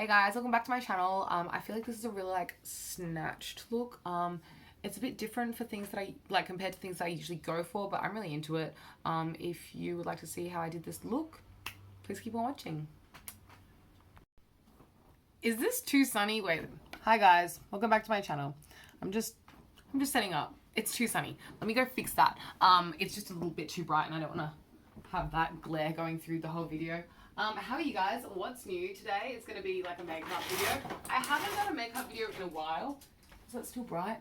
Hey guys, welcome back to my channel. I feel like this is a really like snatched look. It's a bit different for things that I like compared to things that I usually go for, but I'm really into it. If you would like to see how I did this look, please keep on watching. Is this too sunny? Wait. Hi guys, welcome back to my channel. I'm just setting up. It's too sunny. Let me go fix that. It's just a little bit too bright and I don't want to have that glare going through the whole video. How are you guys? What's new today? It's going to be like a makeup video. I haven't done a makeup video in a while. Is that still bright?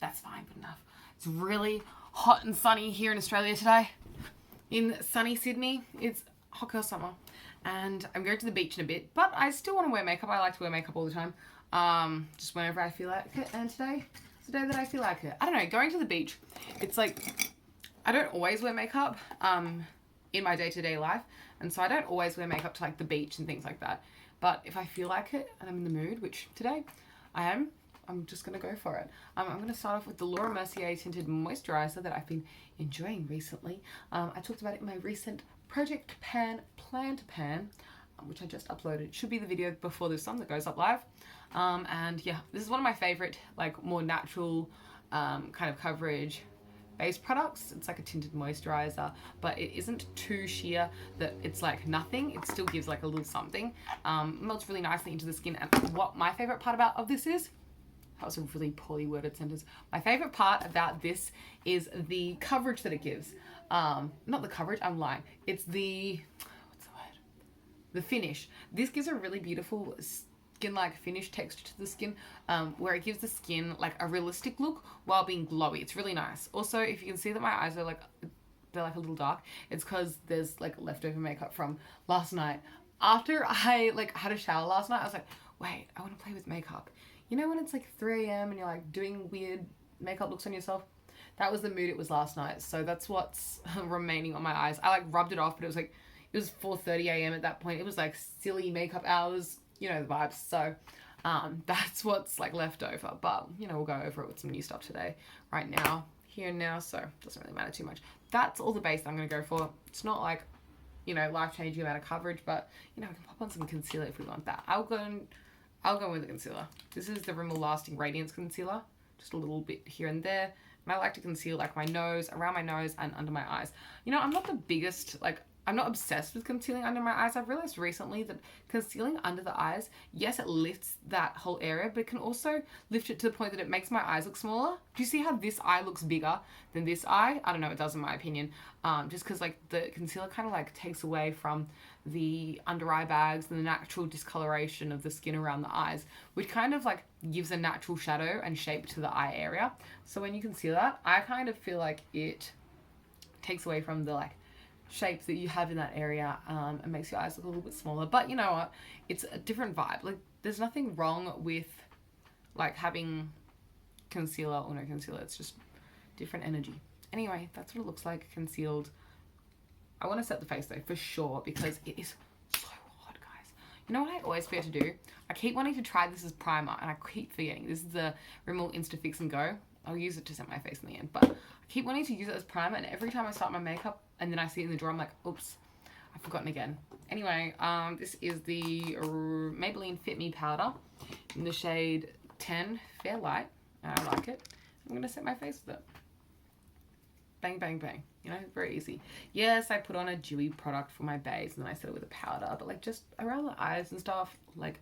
That's fine, good enough. It's really hot and sunny here in Australia today. In sunny Sydney, it's hot girl summer. And I'm going to the beach in a bit, but I still want to wear makeup. I like to wear makeup all the time. Just whenever I feel like it. And today is the day that I feel like it. I don't know, going to the beach, it's like, I don't always wear makeup in my day-to-day life. And so I don't always wear makeup to like the beach and things like that. But if I feel like it and I'm in the mood, which today I am, I'm just going to go for it. I'm going to start off with the Laura Mercier Tinted Moisturizer that I've been enjoying recently. I talked about it in my recent Project Pan Plan to Pan, which I just uploaded. It should be the video before this one that goes up live. And yeah, this is one of my favorite, like more natural kind of coverage base products. It's like a tinted moisturizer, but it isn't too sheer that it's like nothing. It still gives like a little something. Melts really nicely into the skin. And what my favorite part of this is, that was a really poorly worded sentence. My favorite part about this is the coverage that it gives. Not the coverage, I'm lying. It's the, what's the word? The finish. This gives a really beautiful skin-like finish texture to the skin, where it gives the skin like a realistic look while being glowy. It's really nice. Also, if you can see that my eyes are like, they're like a little dark, it's because there's like leftover makeup from last night. After I like had a shower last night, I was like, wait, I want to play with makeup. You know when it's like 3 a.m. and you're like doing weird makeup looks on yourself? That was the mood it was last night. So that's what's remaining on my eyes. I like rubbed it off, but it was 4:30 a.m. at that point. It was like silly makeup hours. You know the vibes. So that's what's like left over. But you know, we'll go over it with some new stuff today, right now, here and now. So it doesn't really matter too much. That's all the base that I'm going to go for. It's not like, you know, life-changing amount of coverage, but you know, we can pop on some concealer if we want that. I'll go with the concealer. This is the Rimmel Lasting Radiance Concealer. Just a little bit here and there. And I like to conceal like my nose, around my nose, and under my eyes. You know, I'm not the biggest, like, I'm not obsessed with concealing under my eyes. I've realized recently that concealing under the eyes, yes, it lifts that whole area, but it can also lift it to the point that it makes my eyes look smaller. Do you see how this eye looks bigger than this eye? I don't know, it does in my opinion. Just because like the concealer kind of like takes away from the under eye bags and the natural discoloration of the skin around the eyes, which kind of like gives a natural shadow and shape to the eye area. So when you conceal that, I kind of feel like it takes away from the like shape that you have in that area, and makes your eyes look a little bit smaller. But you know what, it's a different vibe. Like there's nothing wrong with like having concealer or no concealer. It's just different energy. Anyway, that's what it looks like concealed. I want to set the face though for sure, because it is so hot, guys. You know what I always forget to do? I keep wanting to try this as primer and I keep forgetting. This is the Rimmel Instafix and Go. I'll use it to set my face in the end, but I keep wanting to use it as primer, and every time I start my makeup and then I see it in the drawer, I'm like, oops, I've forgotten again. Anyway, this is the Maybelline Fit Me powder in the shade 10 Fair Light, and I like it. I'm gonna set my face with it. Bang, bang, bang. You know, very easy. Yes, I put on a dewy product for my base and then I set it with a powder, but like just around the eyes and stuff, like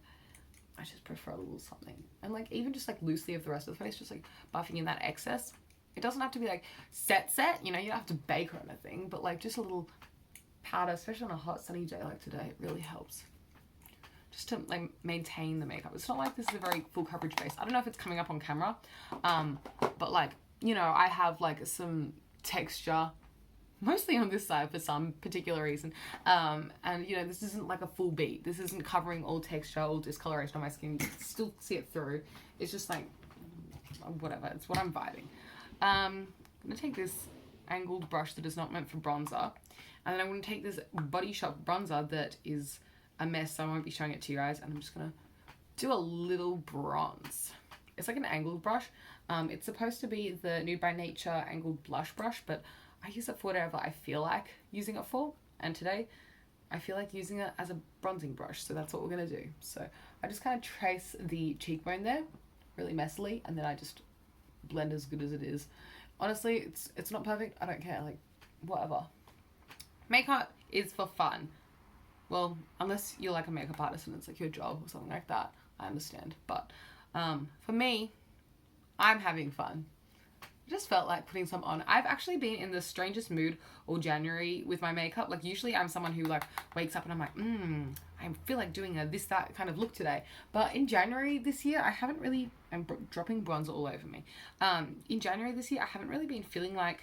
I just prefer a little something. And like even just like loosely of the rest of the face, just like buffing in that excess. It doesn't have to be like set, you know, you don't have to bake or anything, but like just a little powder, especially on a hot sunny day like today, it really helps. Just to like maintain the makeup. It's not like this is a very full coverage base. I don't know if it's coming up on camera, but like, you know, I have like some texture, mostly on this side for some particular reason, and you know, this isn't like a full beat. This isn't covering all texture, all discoloration on my skin. You can still see it through. It's just like whatever, it's what I'm vibing. I'm gonna take this angled brush that is not meant for bronzer, and then I'm gonna take this Body Shop bronzer that is a mess, so I won't be showing it to you guys, and I'm just gonna do a little bronze. It's like an angled brush. It's supposed to be the Nude by Nature angled blush brush, but I use it for whatever I feel like using it for, and today I feel like using it as a bronzing brush, so that's what we're gonna do. So I just kind of trace the cheekbone there really messily, and then I just blend as good as it is. Honestly, it's not perfect. I don't care, like, whatever. Makeup is for fun. Well, unless you're like a makeup artist and it's like your job or something like that, I understand. But for me, I'm having fun. I just felt like putting some on. I've actually been in the strangest mood all January with my makeup. Like, usually I'm someone who like wakes up and I'm like, I feel like doing a this, that kind of look today. But in January this year, I haven't really, I'm dropping bronzer all over me. In January this year, I haven't really been feeling like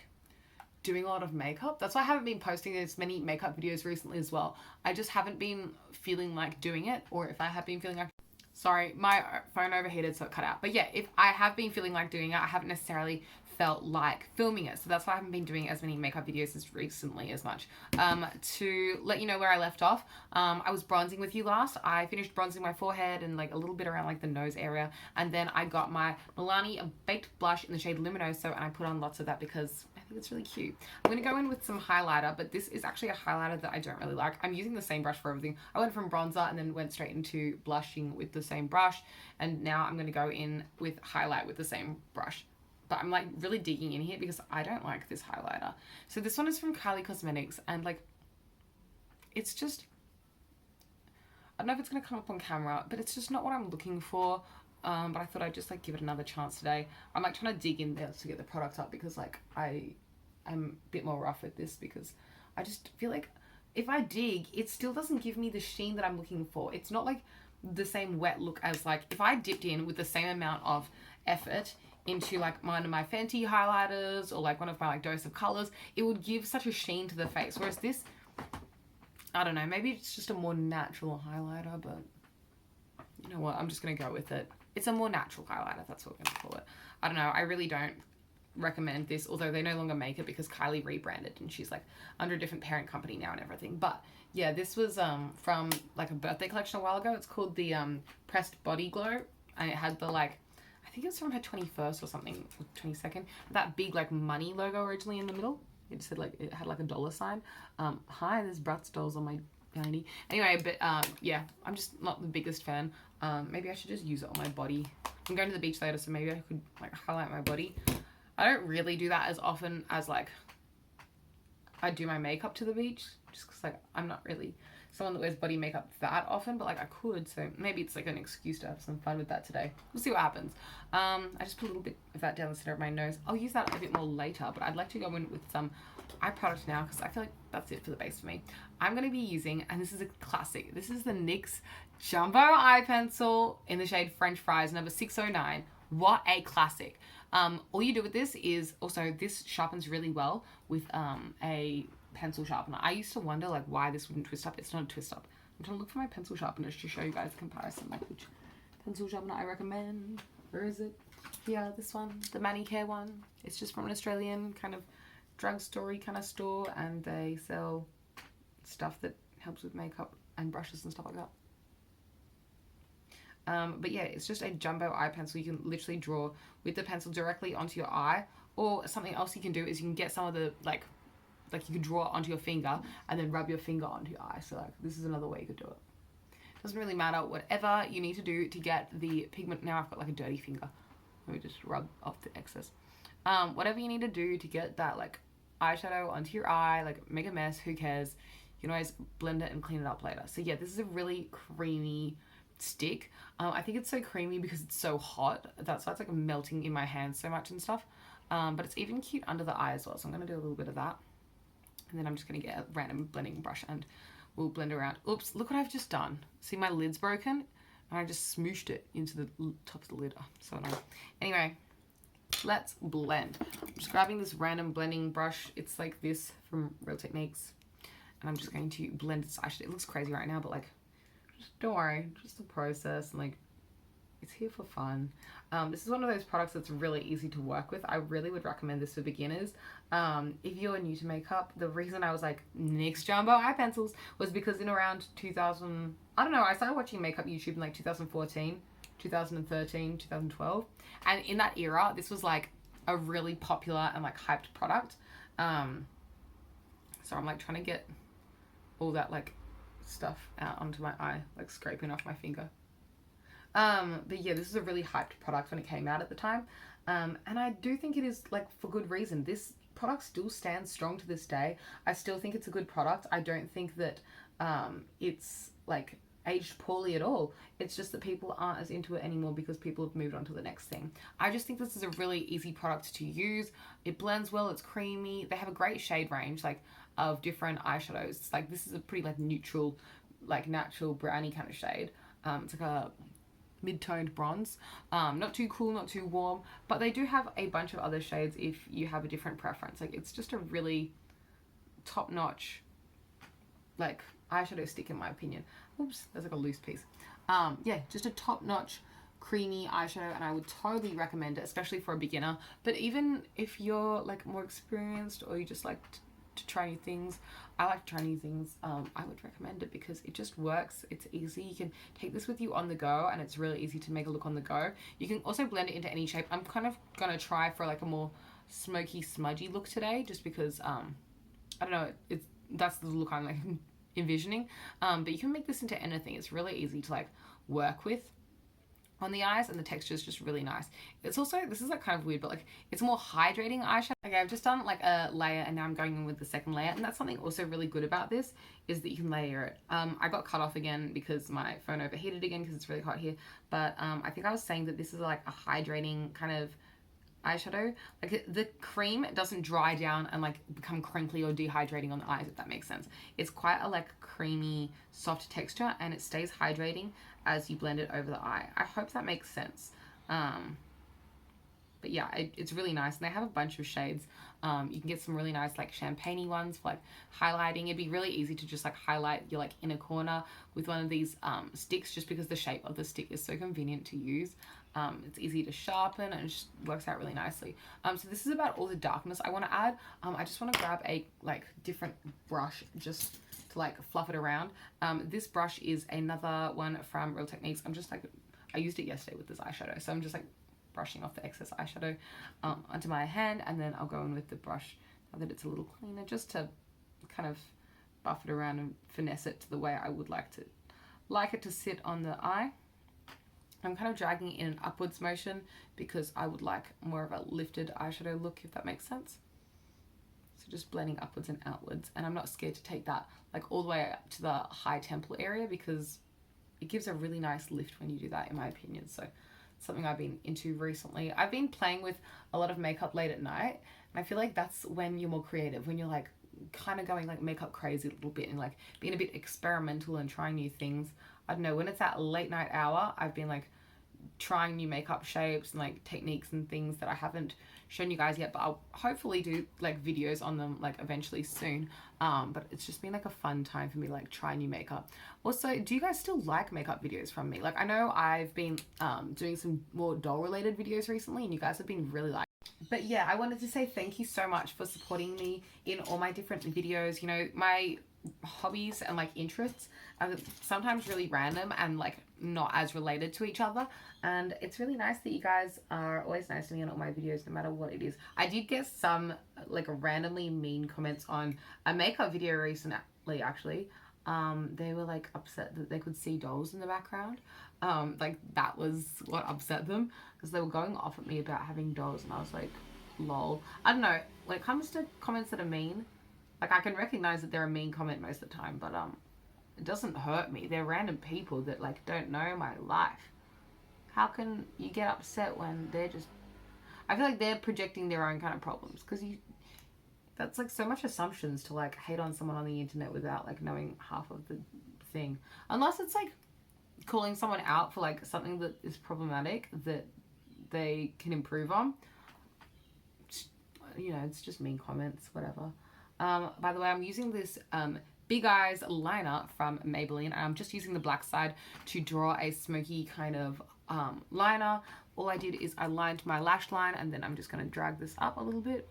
doing a lot of makeup. That's why I haven't been posting as many makeup videos recently as well. I just haven't been feeling like doing it, or if I have been feeling like, sorry, my phone overheated so it cut out. But yeah, if I have been feeling like doing it, I haven't necessarily felt like filming it. So that's why I haven't been doing as many makeup videos as recently as much. To let you know where I left off, I was bronzing with you last. I finished bronzing my forehead and like a little bit around like the nose area. And then I got my Milani Baked Blush in the shade Luminoso, and I put on lots of that because I think it's really cute. I'm going to go in with some highlighter, but this is actually a highlighter that I don't really like. I'm using the same brush for everything. I went from bronzer and then went straight into blushing with the same brush. And now I'm going to go in with highlight with the same brush. But I'm like really digging in here because I don't like this highlighter. So this one is from Kylie Cosmetics, and like, it's just, I don't know if it's going to come up on camera, but it's just not what I'm looking for. But I thought I'd just like give it another chance today. I'm like trying to dig in there to get the product up because like I'm a bit more rough with this because I just feel like if I dig, it still doesn't give me the sheen that I'm looking for. It's not like the same wet look as like if I dipped in with the same amount of effort into like one of my Fenty highlighters or like one of my like Dose of Colors, it would give such a sheen to the face. Whereas this, I don't know, maybe it's just a more natural highlighter, but you know what, I'm just going to go with it. It's a more natural highlighter, that's what we're going to call it. I don't know, I really don't recommend this, although they no longer make it because Kylie rebranded and she's like under a different parent company now and everything. But yeah, this was from like a birthday collection a while ago. It's called the Pressed Body Glow, and it had the like, I think it was from her 21st or something, 22nd. That big like money logo originally in the middle. It said like, it had like a dollar sign. Hi, there's Bratz dolls on my vanity. Anyway, but yeah, I'm just not the biggest fan. Maybe I should just use it on my body. I'm going to the beach later, so maybe I could like highlight my body. I don't really do that as often as like I do my makeup to the beach, just because like I'm not really someone that wears body makeup that often, but like I could, so maybe it's like an excuse to have some fun with that today. We'll see what happens. I just put a little bit of that down the center of my nose. I'll use that a bit more later, but I'd like to go in with some eye product now because I feel like that's it for the base for me. I'm going to be using, and this is a classic, this is the NYX Jumbo Eye Pencil in the shade French Fries, number 609. What a classic. All you do with this is, also this sharpens really well with a pencil sharpener. I used to wonder like why this wouldn't twist up. It's not a twist up. I'm trying to look for my pencil sharpeners to show you guys the comparison, like which pencil sharpener I recommend. Where is it? Yeah, this one, the Manicare one. It's just from an Australian kind of drugstore kind of store, and they sell stuff that helps with makeup and brushes and stuff like that. But yeah, it's just a jumbo eye pencil. You can literally draw with the pencil directly onto your eye, or something else you can do is you can get some of the like you could draw it onto your finger and then rub your finger onto your eye. So like this is another way you could do it. Doesn't really matter, whatever you need to do to get the pigment. Now I've got like a dirty finger. Let me just rub off the excess. Whatever you need to do to get that like eyeshadow onto your eye, like make a mess, who cares? You can always blend it and clean it up later. So yeah, this is a really creamy stick. I think it's so creamy because it's so hot. That's why it's like melting in my hands so much and stuff. But it's even cute under the eye as well. So I'm going to do a little bit of that. And then I'm just going to get a random blending brush and we'll blend around. Oops, look what I've just done. See, my lid's broken and I just smooshed it into the top of the lid. Oh, so annoying. Anyway, let's blend. I'm just grabbing this random blending brush. It's like this from Real Techniques. And I'm just going to blend its eyeshadow. It looks crazy right now, but like, just don't worry, just a process, and like it's here for fun. This is one of those products that's really easy to work with. I really would recommend this for beginners. If you're new to makeup, the reason I was like NYX Jumbo Eye Pencils was because in around 2000, I don't know, I started watching makeup YouTube in like 2014, 2013, 2012, and in that era this was like a really popular and like hyped product. So I'm like trying to get all that like stuff out onto my eye, like scraping off my finger. But yeah, this is a really hyped product when it came out at the time. And I do think it is, like, for good reason. This product still stands strong to this day. I still think it's a good product. I don't think that it's, like, aged poorly at all. It's just that people aren't as into it anymore because people have moved on to the next thing. I just think this is a really easy product to use. It blends well, it's creamy. They have a great shade range, like, of different eyeshadows. It's like, this is a pretty, like, neutral, like, natural brownie kind of shade. It's like a mid-toned bronze. Not too cool, not too warm, but they do have a bunch of other shades if you have a different preference. Like, it's just a really top-notch, like, eyeshadow stick in my opinion. Oops, there's like a loose piece. Yeah, just a top-notch creamy eyeshadow, and I would totally recommend it, especially for a beginner. But even if you're, like, more experienced, or you just like to try new things, I like to try new things, I would recommend it because it just works. It's easy. You can take this with you on the go, and it's really easy to make a look on the go. You can also blend it into any shape. I'm kind of gonna try for, like, a more smoky, smudgy look today, just because I don't know, that's the look I'm, like, envisioning. But you can make this into anything. It's really easy to, like, work with on the eyes, and the texture is just really nice. It's also, this is, like, kind of weird, but, like, it's a more hydrating eyeshadow. Okay, I've just done, like, a layer, and now I'm going in with the second layer, and that's something also really good about this, is that you can layer it. I got cut off again because my phone overheated again because it's really hot here, but I think I was saying that this is, like, a hydrating kind of eyeshadow. Like, the cream doesn't dry down and, like, become crinkly or dehydrating on the eyes, if that makes sense. It's quite a, like, creamy, soft texture, and it stays hydrating as you blend it over the eye. I hope that makes sense. But yeah, it's really nice, and they have a bunch of shades. You can get some really nice, like, champagne-y ones for, like, highlighting. It'd be really easy to just, like, highlight your, like, inner corner with one of these sticks, just because the shape of the stick is so convenient to use. It's easy to sharpen, and it just works out really nicely. So this is about all the darkness I want to add. I just want to grab a, like, different brush just to, like, fluff it around. This brush is another one from Real Techniques. I'm just, like, I used it yesterday with this eyeshadow, so I'm just, like, brushing off the excess eyeshadow onto my hand, and then I'll go in with the brush now that it's a little cleaner, just to kind of buff it around and finesse it to the way I would like it to sit on the eye. I'm kind of dragging in an upwards motion because I would like more of a lifted eyeshadow look, if that makes sense. So just blending upwards and outwards, and I'm not scared to take that, like, all the way up to the high temple area, because it gives a really nice lift when you do that, in my opinion. So something I've been into recently. I've been playing with a lot of makeup late at night, and I feel like that's when you're more creative, when you're, like, kind of going, like, makeup crazy a little bit, and, like, being a bit experimental and trying new things. I don't know, when it's that late night hour, I've been, like, trying new makeup shapes and, like, techniques and things that I haven't shown you guys yet, but I'll hopefully do, like, videos on them, like, eventually soon. But it's just been, like, a fun time for me, like, try new makeup. Also, do you guys still like makeup videos from me? Like, I know I've been doing some more doll related videos recently, and you guys have been really like. But yeah, I wanted to say thank you so much for supporting me in all my different videos. You know, my hobbies and, like, interests are sometimes really random and, like, not as related to each other, and it's really nice that you guys are always nice to me on all my videos, no matter what it is. I did get some, like, randomly mean comments on a makeup video recently, actually. They were, like, upset that they could see dolls in the background. Like, that was what upset them, because they were going off at me about having dolls, and I was like, lol. I don't know, when it comes to comments that are mean, like, I can recognize that they're a mean comment most of the time, but it doesn't hurt me. They're random people that, like, don't know my life. How can you get upset when they're just, I feel like they're projecting their own kind of problems, because that's, like, so much assumptions to, like, hate on someone on the internet without, like, knowing half of the thing. Unless it's, like, calling someone out for, like, something that is problematic that they can improve on. You know, it's just mean comments, whatever. By the way, I'm using this Big Eyes liner from Maybelline, and I'm just using the black side to draw a smoky kind of liner. All I did is I lined my lash line, and then I'm just going to drag this up a little bit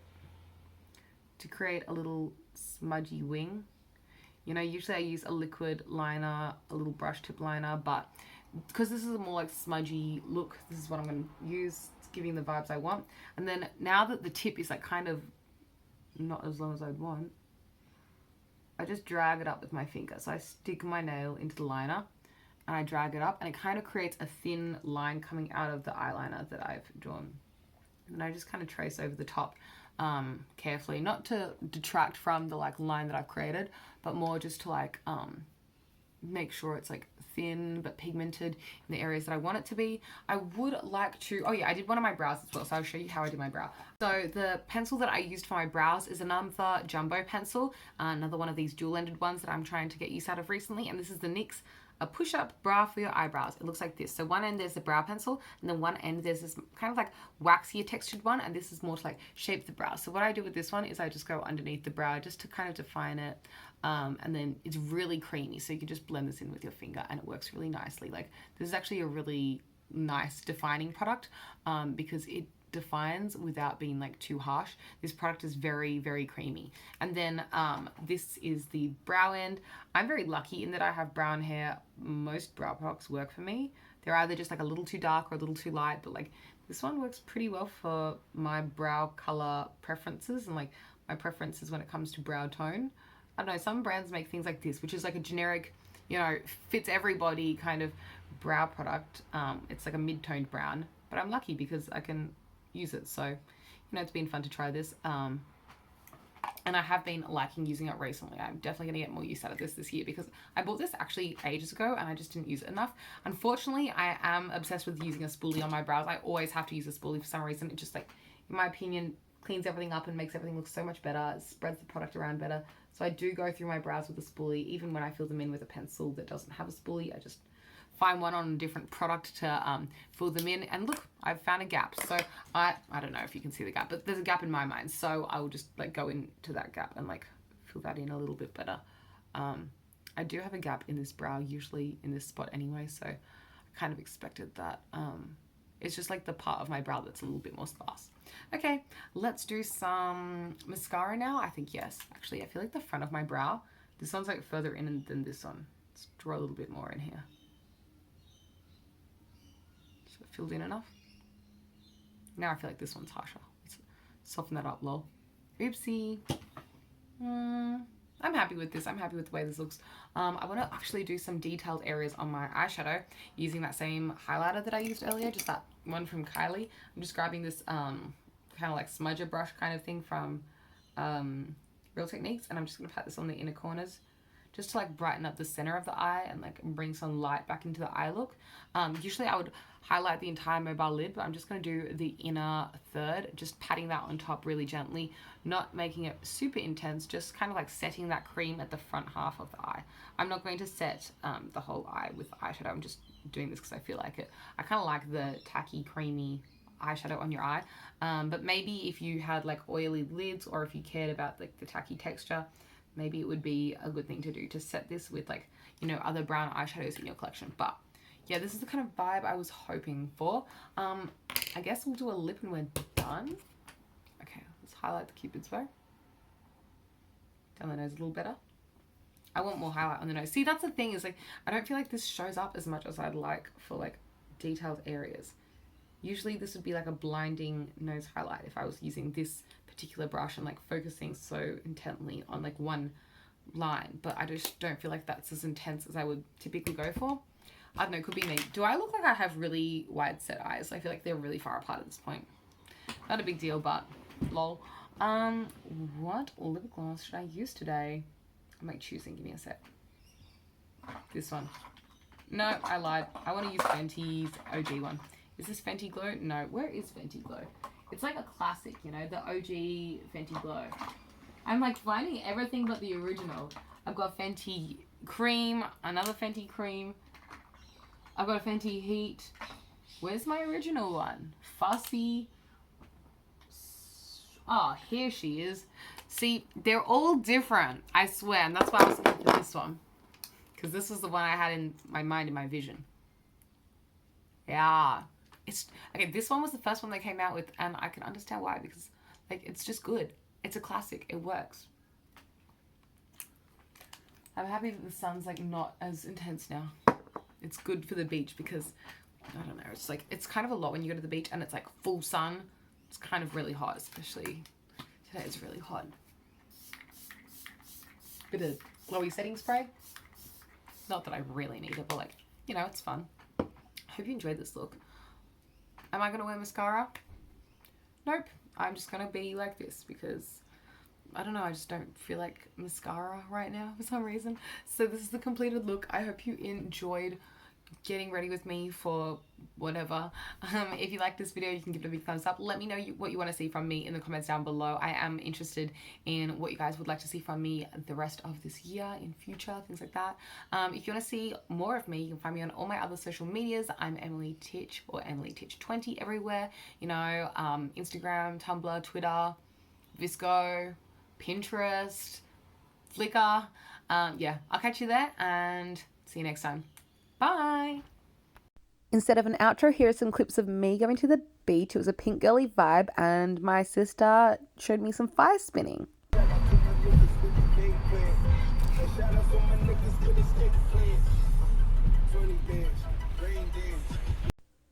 to create a little smudgy wing. You know, usually I use a liquid liner, a little brush tip liner, but because this is a more, like, smudgy look, this is what I'm going to use. It's giving the vibes I want. And then now that the tip is, like, kind of not as long as I'd want, I just drag it up with my finger. So I stick my nail into the liner and I drag it up, and it kind of creates a thin line coming out of the eyeliner that I've drawn. And I just kind of trace over the top carefully, not to detract from the like line that I've created, but more just to like make sure it's like thin but pigmented in the areas that I want it to be. I would like to, oh yeah, I did one of my brows as well, so I'll show you how I did my brow. So the pencil that I used for my brows is another jumbo pencil, another one of these dual-ended ones that I'm trying to get use out of recently, and this is the NYX a push-up brow for your eyebrows. It looks like this. So one end there's the brow pencil, and then one end there's this kind of like waxier textured one, and this is more to like shape the brow. So what I do with this one is I just go underneath the brow just to kind of define it, and then it's really creamy, so you can just blend this in with your finger and it works really nicely. Like this is actually a really nice defining product because it defines without being like too harsh. This product is very, very creamy. And then this is the brow end. I'm very lucky in that I have brown hair. Most brow products work for me. They're either just like a little too dark or a little too light, but like this one works pretty well for my brow color preferences and like my preferences when it comes to brow tone. I don't know, some brands make things like this, which is like a generic, you know, fits everybody kind of brow product. It's like a mid-toned brown, but I'm lucky because I can use it. So, you know, it's been fun to try this. And I have been liking using it recently. I'm definitely going to get more use out of this year because I bought this actually ages ago and I just didn't use it enough. Unfortunately, I am obsessed with using a spoolie on my brows. I always have to use a spoolie for some reason. It just like, in my opinion, cleans everything up and makes everything look so much better. It spreads the product around better. So I do go through my brows with a spoolie. Even when I fill them in with a pencil that doesn't have a spoolie, I just find one on a different product to fill them in. And look, I've found a gap. So I don't know if you can see the gap, but there's a gap in my mind. So I will just like go into that gap and like fill that in a little bit better. I do have a gap in this brow, usually in this spot anyway. So I kind of expected that. It's just like the part of my brow that's a little bit more sparse. Okay, let's do some mascara now. I think yes. Actually, I feel like the front of my brow, this one's like further in than this one. Let's draw a little bit more in here. Filled in enough. Now I feel like this one's harsher. Let's soften that up, lol. Oopsie. I'm happy with this. I'm happy with the way this looks. I want to actually do some detailed areas on my eyeshadow using that same highlighter that I used earlier, just that one from Kylie. I'm just grabbing this kind of like smudger brush kind of thing from Real Techniques, and I'm just going to pat this on the inner corners just to like brighten up the center of the eye and like bring some light back into the eye look. Usually I would highlight the entire mobile lid, but I'm just going to do the inner third, just patting that on top really gently, not making it super intense, just kind of like setting that cream at the front half of the eye. I'm not going to set the whole eye with eyeshadow. I'm just doing this because I feel like it. I kind of like the tacky, creamy eyeshadow on your eye, but maybe if you had like oily lids or if you cared about like the tacky texture, maybe it would be a good thing to do to set this with like, you know, other brown eyeshadows in your collection. But yeah, this is the kind of vibe I was hoping for. I guess we'll do a lip and we're done. Okay, let's highlight the Cupid's bow. Down the nose a little better. I want more highlight on the nose. See, that's the thing is like, I don't feel like this shows up as much as I'd like for like detailed areas. Usually this would be like a blinding nose highlight if I was using this particular brush and like focusing so intently on like one line, but I just don't feel like that's as intense as I would typically go for. I don't know, could be me. Do I look like I have really wide set eyes? I feel like they're really far apart at this point. Not a big deal, but lol. What lip gloss should I use today? I'm like choosing, give me a sec. This one. No, I lied. I want to use Fenty's OG one. Is this Fenty Glow? No, where is Fenty Glow? It's like a classic, you know, the OG Fenty Glow. I'm like finding everything but the original. I've got Fenty Cream, another Fenty Cream. I've got a Fenty Heat. Where's my original one? Fussy. Oh, here she is. See, they're all different, I swear. And that's why I was looking for this one. Because this was the one I had in my mind, in my vision. Yeah. Okay, this one was the first one they came out with, and I can understand why, because like it's just good. It's a classic. It works. I'm happy that the sun's like not as intense now. It's good for the beach because I don't know, it's like it's kind of a lot when you go to the beach and it's like full sun. It's kind of really hot, especially today. It's really hot. bit of glowy setting spray. Not that I really need it, but like, you know, it's fun. I hope you enjoyed this look. Am I going to wear mascara? Nope. I'm just going to be like this because, I don't know, I just don't feel like mascara right now for some reason. So this is the completed look. I hope you enjoyed getting ready with me for whatever. If you like this video, you can give it a big thumbs up. Let me know what you want to see from me in the comments down below. I am interested in what you guys would like to see from me the rest of this year, in future, things like that. If you want to see more of me, you can find me on all my other social medias. I'm Emily Titch, or Emily Titch20 everywhere. You know, Instagram, Tumblr, Twitter, Visco, Pinterest, Flickr. Yeah, I'll catch you there and see you next time. Bye! Instead of an outro, here are some clips of me going to the beach. It was a pink girly vibe and my sister showed me some fire spinning.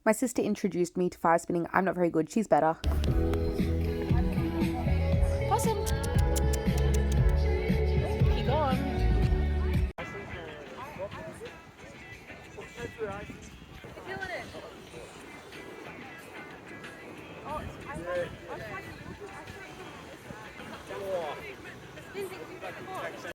My sister introduced me to fire spinning. I'm not very good. She's better. Possum! Keep on. Feeling it. Oh, I